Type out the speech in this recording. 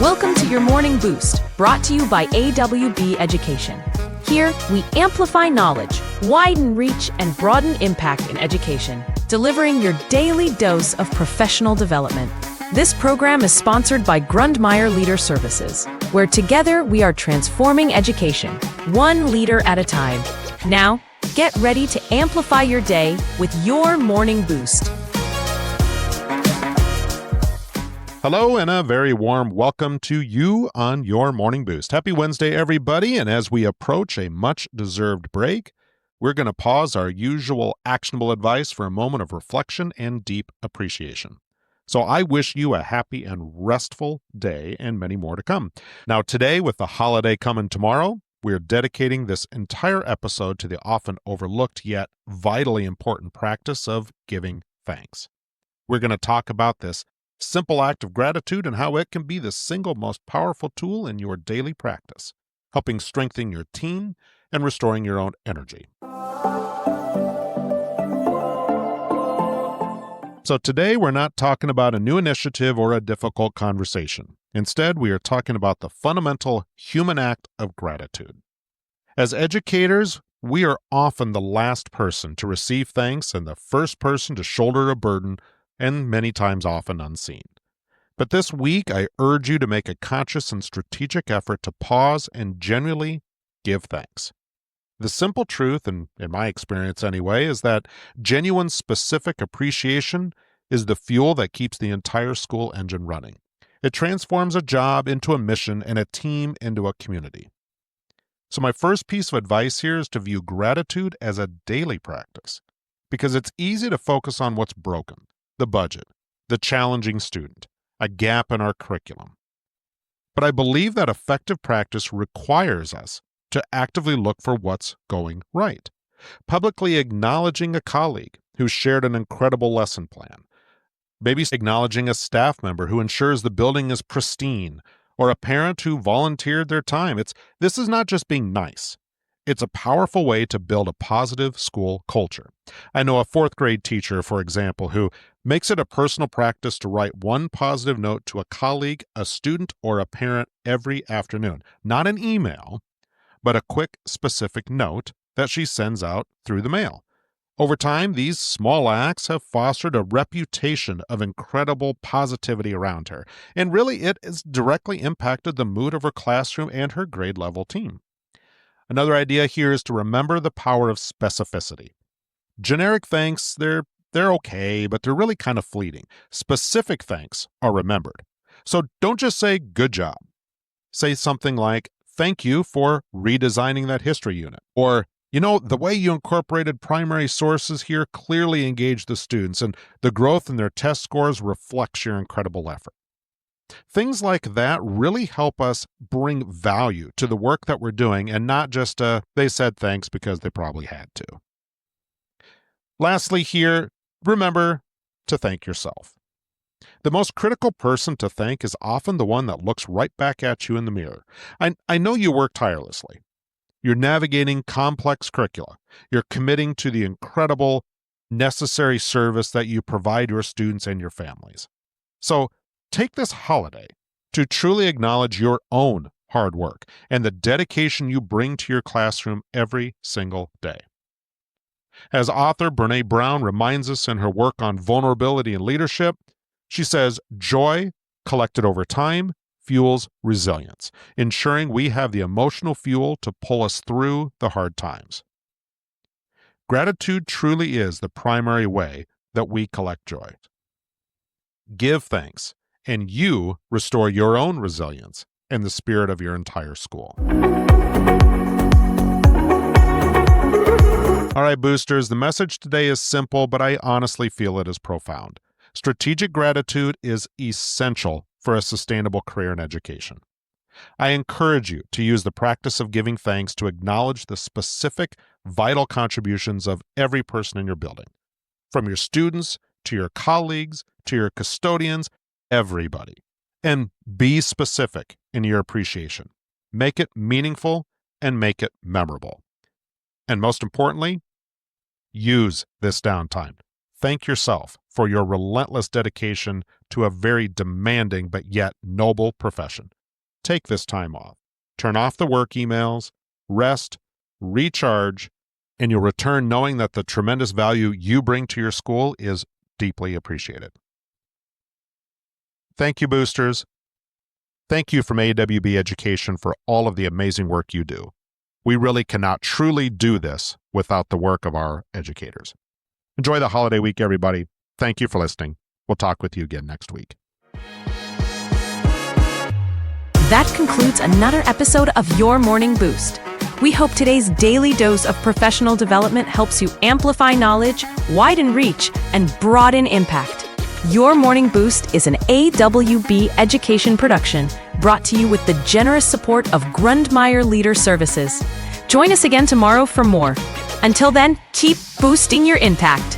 Welcome to your Morning Boost, brought to you by AWB Education. Here, we amplify knowledge, widen reach, and broaden impact in education, delivering your daily dose of professional development. This program is sponsored by Grundmeyer Leader Services, where together we are transforming education, one leader at a time. Now, get ready to amplify your day with your Morning Boost. Hello and a very warm welcome to you on your Morning Boost. Happy Wednesday, everybody. And as we approach a much-deserved break, we're going to pause our usual actionable advice for a moment of reflection and deep appreciation. So I wish you a happy and restful day and many more to come. Now today, with the holiday coming tomorrow, we're dedicating this entire episode to the often overlooked yet vitally important practice of giving thanks. We're going to talk about this simple act of gratitude and how it can be the single most powerful tool in your daily practice, helping strengthen your team and restoring your own energy. So today we're not talking about a new initiative or a difficult conversation. Instead, we are talking about the fundamental human act of gratitude. As educators, we are often the last person to receive thanks and the first person to shoulder a burden, and many times often unseen. But this week, I urge you to make a conscious and strategic effort to pause and genuinely give thanks. The simple truth, and in my experience anyway, is that genuine specific appreciation is the fuel that keeps the entire school engine running. It transforms a job into a mission and a team into a community. So my first piece of advice here is to view gratitude as a daily practice, because it's easy to focus on what's broken. The budget, the challenging student, a gap in our curriculum. But I believe that effective practice requires us to actively look for what's going right. Publicly acknowledging a colleague who shared an incredible lesson plan. Maybe acknowledging a staff member who ensures the building is pristine, or a parent who volunteered their time. This is not just being nice. It's a powerful way to build a positive school culture. I know a fourth grade teacher, for example, who makes it a personal practice to write one positive note to a colleague, a student, or a parent every afternoon. Not an email, but a quick, specific note that she sends out through the mail. Over time, these small acts have fostered a reputation of incredible positivity around her, and really it has directly impacted the mood of her classroom and her grade level team. Another idea here is to remember the power of specificity. Generic thanks, they're okay, but they're really kind of fleeting. Specific thanks are remembered. So don't just say good job. Say something like, thank you for redesigning that history unit. Or, the way you incorporated primary sources here clearly engaged the students, and the growth in their test scores reflects your incredible effort. Things like that really help us bring value to the work that we're doing and not just they said thanks because they probably had to. Lastly here, remember to thank yourself. The most critical person to thank is often the one that looks right back at you in the mirror. I know you work tirelessly. You're navigating complex curricula. You're committing to the incredible, necessary service that you provide your students and your families. So take this holiday to truly acknowledge your own hard work and the dedication you bring to your classroom every single day. As author Brene Brown reminds us in her work on vulnerability and leadership, she says, joy collected over time fuels resilience, ensuring we have the emotional fuel to pull us through the hard times. Gratitude truly is the primary way that we collect joy. Give thanks, and you restore your own resilience and the spirit of your entire school. All right, boosters, the message today is simple, but I honestly feel it is profound. Strategic gratitude is essential for a sustainable career in education. I encourage you to use the practice of giving thanks to acknowledge the specific, vital contributions of every person in your building, from your students to your colleagues to your custodians, everybody. And be specific in your appreciation. Make it meaningful and make it memorable. And most importantly, use this downtime. thank yourself for your relentless dedication to a very demanding but yet noble profession. Take this time off. Turn off the work emails, rest, recharge, and you'll return knowing that the tremendous value you bring to your school is deeply appreciated. Thank you, boosters. Thank you from AWB Education for all of the amazing work you do. We really cannot truly do this without the work of our educators. Enjoy the holiday week, everybody. Thank you for listening. We'll talk with you again next week. That concludes another episode of Your Morning Boost. We hope today's daily dose of professional development helps you amplify knowledge, widen reach, and broaden impact. Your Morning Boost is an AWB Education production brought to you with the generous support of Grundmeyer Leader Services. Join us again tomorrow for more. Until then, keep boosting your impact.